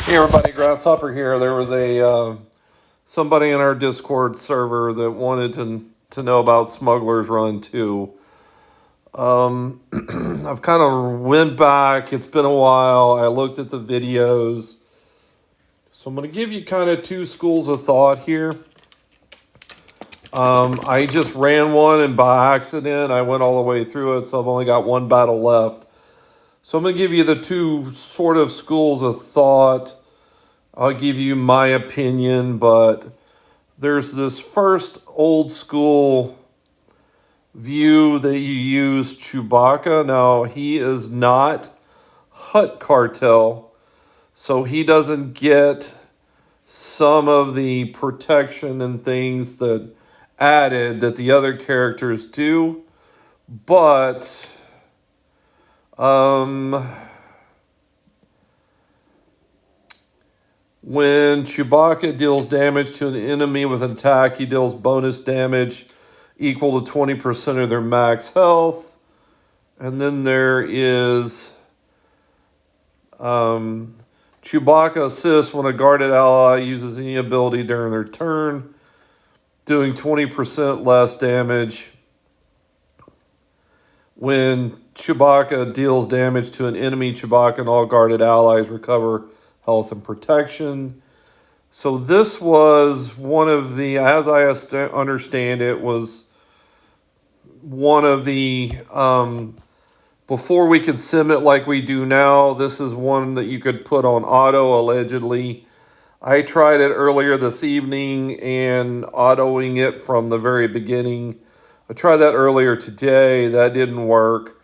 Hey everybody, Grasshopper here. There was a somebody in our Discord server that wanted to know about Smugglers Run II. I've kind of went back. It's been a while. I looked at the videos, so I'm going to give you kind of two schools of thought here. I just ran one, and by accident, I went all the way through it, so I've only got one battle left. So I'm going to give you the two sort of schools of thought. I'll give you my opinion, but there's this first old school view that you use Chewbacca. Now, he is not Hut Cartel, so he doesn't get some of the protection and things that added that the other characters do. But when Chewbacca deals damage to an enemy with an attack, he deals bonus damage equal to 20% of their max health. And then there is Chewbacca assists when a guarded ally uses any ability during their turn, doing 20% less damage. When Chewbacca deals damage to an enemy, Chewbacca and all guarded allies recover health and protection. So this was one of the, as I understand it, was one of the, before we could sim it like we do now, this is one that you could put on auto, allegedly. I tried it earlier this evening and autoing it from the very beginning. I tried that earlier today. That didn't work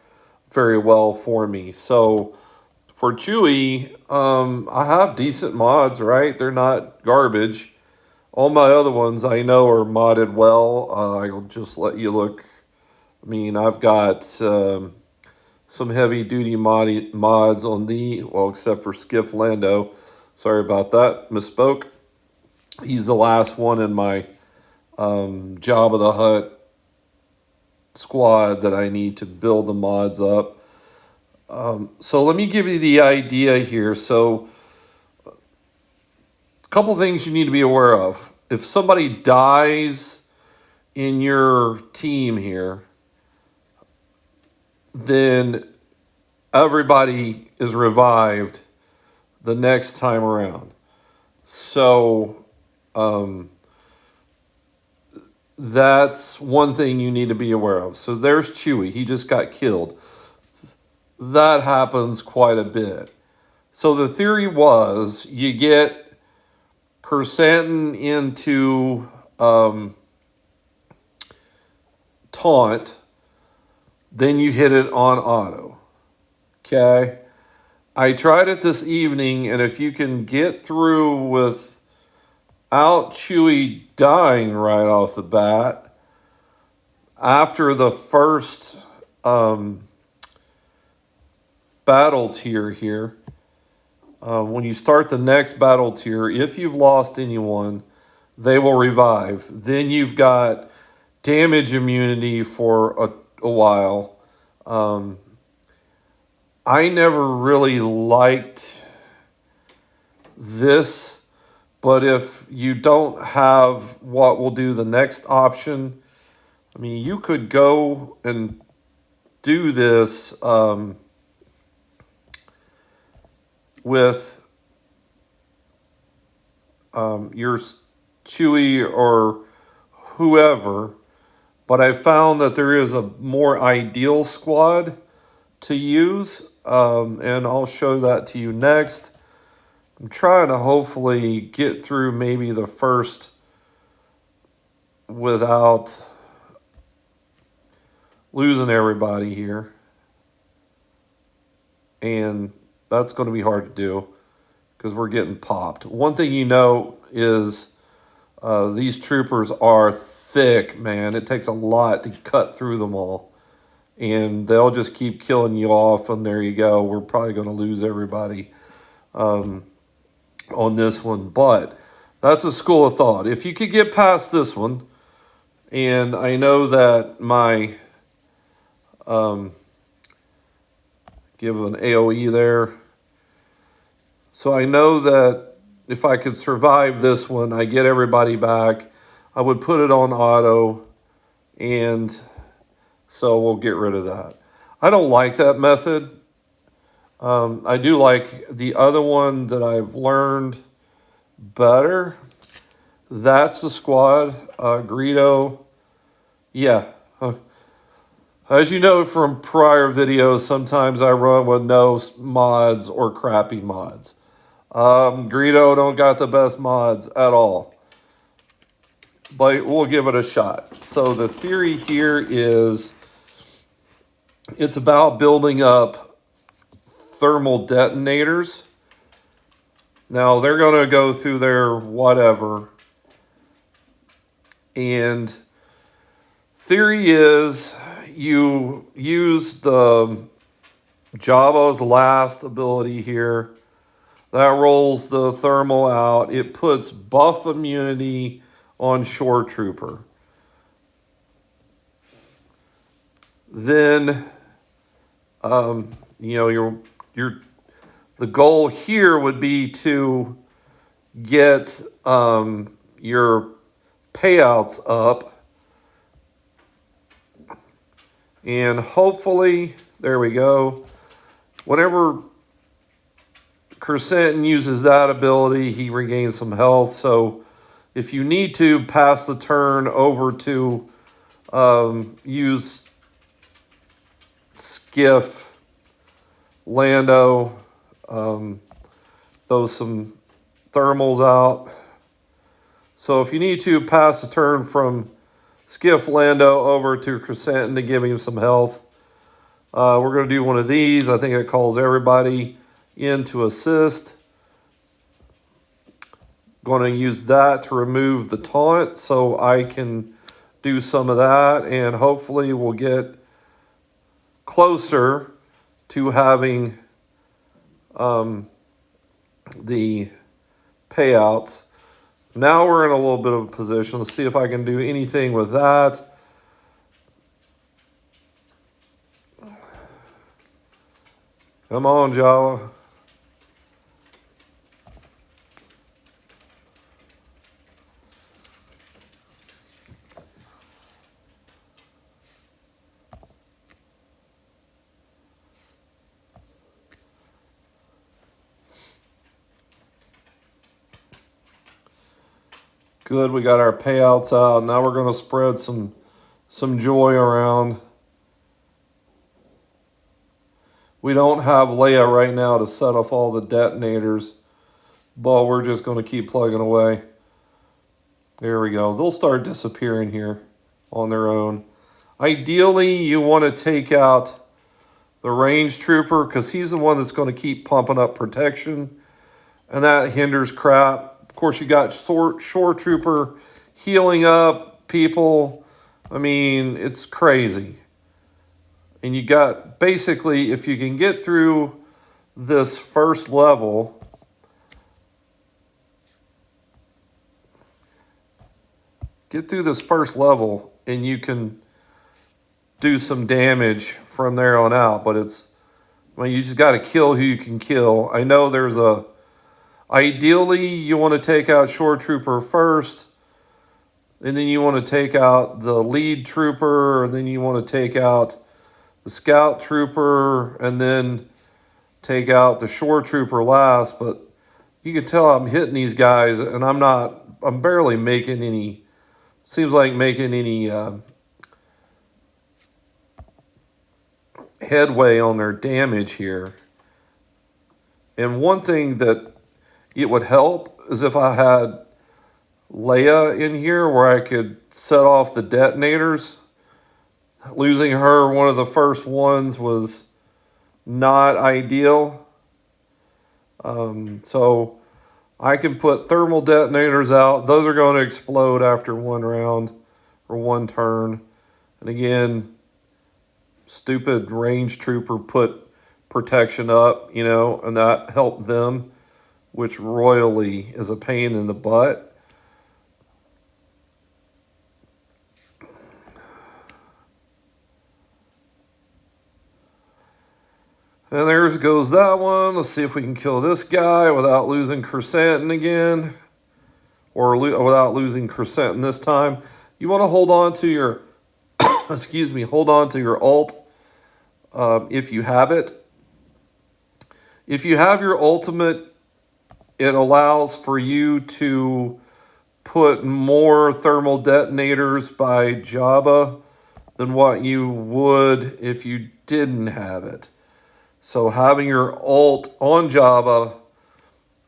very well for me. So for Chewy, I have decent mods, right? They're not garbage. All my other ones I know are modded well. I'll just let you look. I mean, I've got some heavy duty mods on well, except for Skiff Lando. Sorry about that, misspoke. He's the last one in my Jabba the Hutt squad that I need to build the mods up. So let me give you the idea here. So a couple things you need to be aware of. If somebody dies in your team here, then everybody is revived the next time around. So that's one thing you need to be aware of. So there's Chewie. He just got killed. That happens quite a bit. So the theory was you get Kersantin into taunt, then you hit it on auto. Okay? I tried it this evening, and if you can get through without Chewie dying right off the bat, after the first battle tier here, when you start the next battle tier, if you've lost anyone, they will revive. Then you've got damage immunity for a while. I never really liked this, but if you don't have what will do the next option, I mean, you could go and do this with your Chewie or whoever, but I found that there is a more ideal squad to use, and I'll show that to you next. I'm trying to hopefully get through maybe the first without losing everybody here, and that's going to be hard to do because we're getting popped. One thing you know is these troopers are thick, man. It takes a lot to cut through them all. And they'll just keep killing you off, and there you go. We're probably going to lose everybody on this one. But that's a school of thought. If you could get past this one, and I know that my give an AoE there. So I know that if I could survive this one, I get everybody back. I would put it on auto, and so we'll get rid of that. I don't like that method. I do like the other one that I've learned better. That's the squad. Greedo. Yeah. As you know from prior videos, sometimes I run with no mods or crappy mods. Greedo don't got the best mods at all, but we'll give it a shot. So the theory here is it's about building up thermal detonators. Now they're going to go through their whatever, and theory is you use the Jabba's last ability here. That rolls the thermal out. It puts buff immunity on Shore Trooper. Then, your the goal here would be to get your payouts up, and hopefully, there we go. Whenever Kersentin uses that ability, he regains some health. So if you need to pass the turn over to use Skiff, Lando, throw some thermals out. So if you need to pass the turn from Skiff Lando over to Kersentin to give him some health, we're going to do one of these. I think it calls everybody in to assist. Going to use that to remove the taunt so I can do some of that, and hopefully we'll get closer to having the payouts. Now we're in a little bit of a position. Let's see if I can do anything with that. Come on, Jawa. Good, we got our payouts out. Now we're going to spread some joy around. We don't have Leia right now to set off all the detonators, but we're just going to keep plugging away. There we go. They'll start disappearing here on their own. Ideally, you want to take out the range trooper because he's the one that's going to keep pumping up protection, and that hinders crap. Of course, you got Shore Trooper healing up people. I mean, it's crazy. And you got, basically, if you can get through this first level, and you can do some damage from there on out. But you just got to kill who you can kill. I know there's ideally, you want to take out Shore Trooper first, and then you want to take out the lead trooper, and then you want to take out the scout trooper, and then take out the Shore Trooper last. But you can tell I'm hitting these guys, and I'm barely making any, seems like making any headway on their damage here. And one thing that it would help is if I had Leia in here where I could set off the detonators. Losing her, one of the first ones, was not ideal. So I can put thermal detonators out. Those are going to explode after one round or one turn. And again, stupid range trooper put protection up, and that helped them, which royally is a pain in the butt. And there goes that one. Let's see if we can kill this guy without losing Chrysanthemum again. Or without losing Chrysanthemum this time. You want to hold on to your, excuse me, hold on to your alt if you have it. If you have your ultimate, it allows for you to put more thermal detonators by Jabba than what you would if you didn't have it. So having your alt on Jabba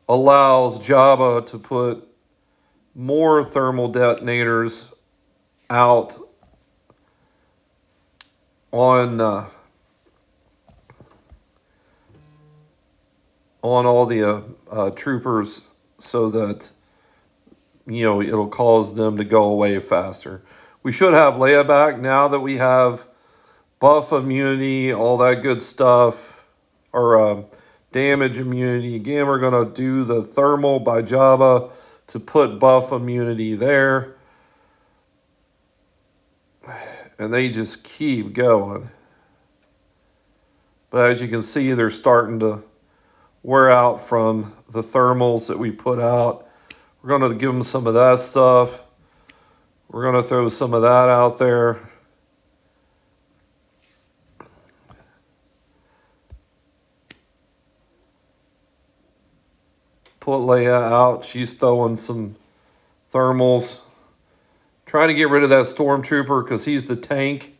allows Jabba to put more thermal detonators out on all the troopers, so that it'll cause them to go away faster. We should have Leia back now that we have buff immunity, all that good stuff, or damage immunity. Again, we're going to do the thermal by Jabba to put buff immunity there. And they just keep going. But as you can see, they're starting to wear out from the thermals that we put out. We're going to give them some of that stuff. We're going to throw some of that out there. Put Leia out. She's throwing some thermals. Trying to get rid of that stormtrooper because he's the tank.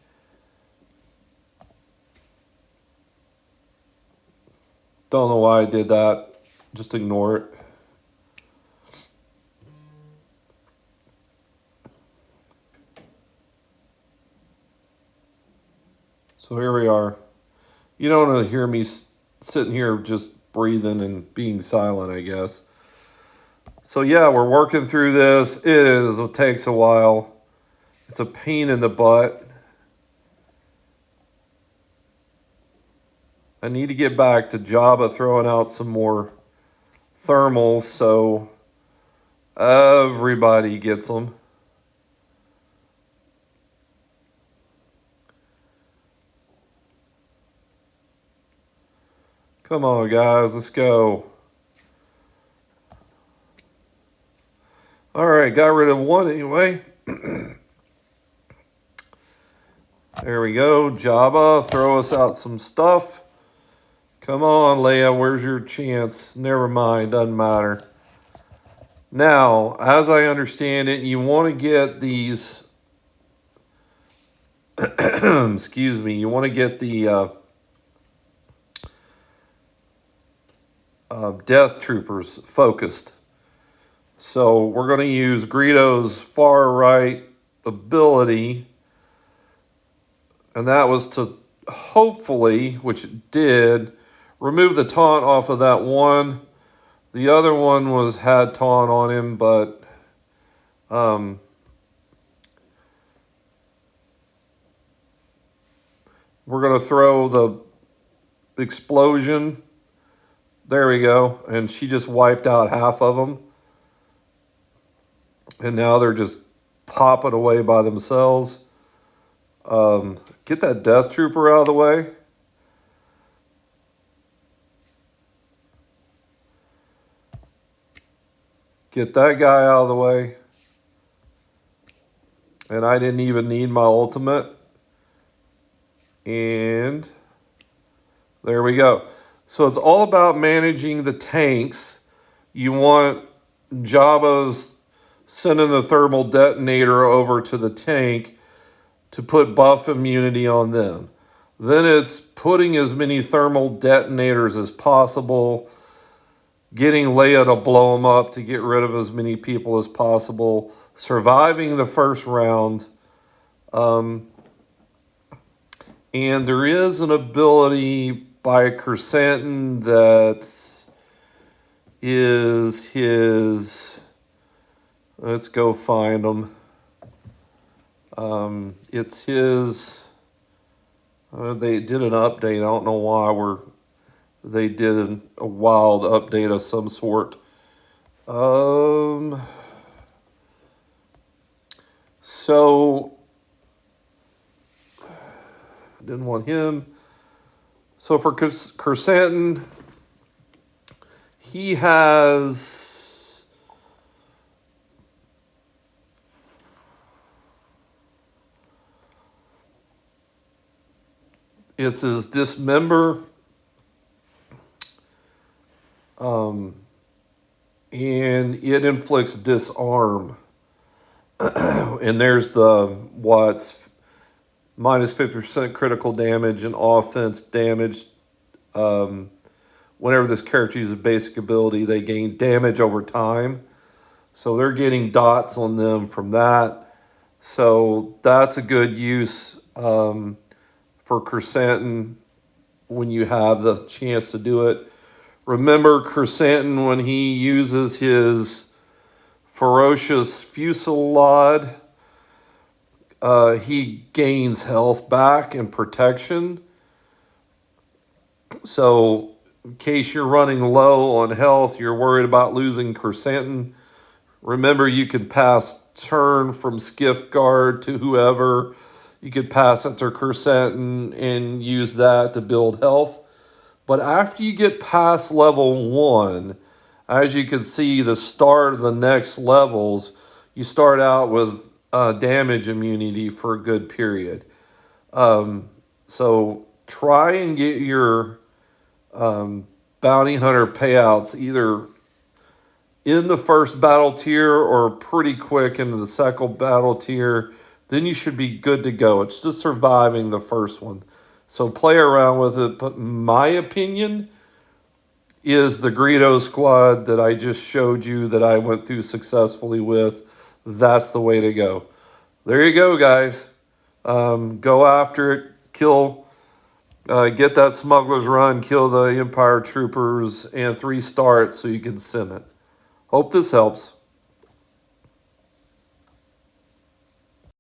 Don't know why I did that. Just ignore it. So here we are. You don't want to hear me sitting here just breathing and being silent, I guess. So yeah, we're working through this. It takes a while. It's a pain in the butt. I need to get back to Jabba throwing out some more thermals so everybody gets them. Come on, guys, let's go. All right, got rid of one anyway. There we go. Jabba, throw us out some stuff. Come on, Leia, where's your chance? Never mind, doesn't matter. Now, as I understand it, you want to get these... excuse me, you want to get the Death Troopers focused. So we're going to use Greedo's far right ability, and that was to hopefully, which it did, remove the taunt off of that one. The other one had taunt on him, but we're going to throw the explosion. There we go. And she just wiped out half of them. And now they're just popping away by themselves. Get that Death Trooper out of the way. Get that guy out of the way. And I didn't even need my ultimate. And there we go. So it's all about managing the tanks. You want Jabba's sending the thermal detonator over to the tank to put buff immunity on them. Then it's putting as many thermal detonators as possible, getting Leia to blow them up to get rid of as many people as possible, surviving the first round. And there is an ability by Chrysanthemum that is his... Let's go find him. It's his... they did an update. I don't know why they did a wild update of some sort. So... didn't want him. So for Kersantin, he has it's his dismember, and it inflicts disarm. And there's the what's minus 50% critical damage and offense damage. Whenever this character uses a basic ability, they gain damage over time. So they're getting dots on them from that. So that's a good use for Kersantin when you have the chance to do it. Remember, Kersantin, when he uses his ferocious fusillade, he gains health back and protection. So in case you're running low on health, you're worried about losing Kersantin, remember you can pass turn from Skiff Guard to whoever. You could pass it to Kersantin and use that to build health. But after you get past level 1, as you can see, the start of the next levels, you start out with damage immunity for a good period. So try and get your bounty hunter payouts either in the first battle tier or pretty quick into the second battle tier. Then you should be good to go. It's just surviving the first one. So play around with it. But my opinion is the Greedo squad that I just showed you that I went through successfully with. That's the way to go. There you go, guys. Go after it. Kill. Get that Smugglers Run. Kill the Empire Troopers. And 3 starts so you can sim it. Hope this helps.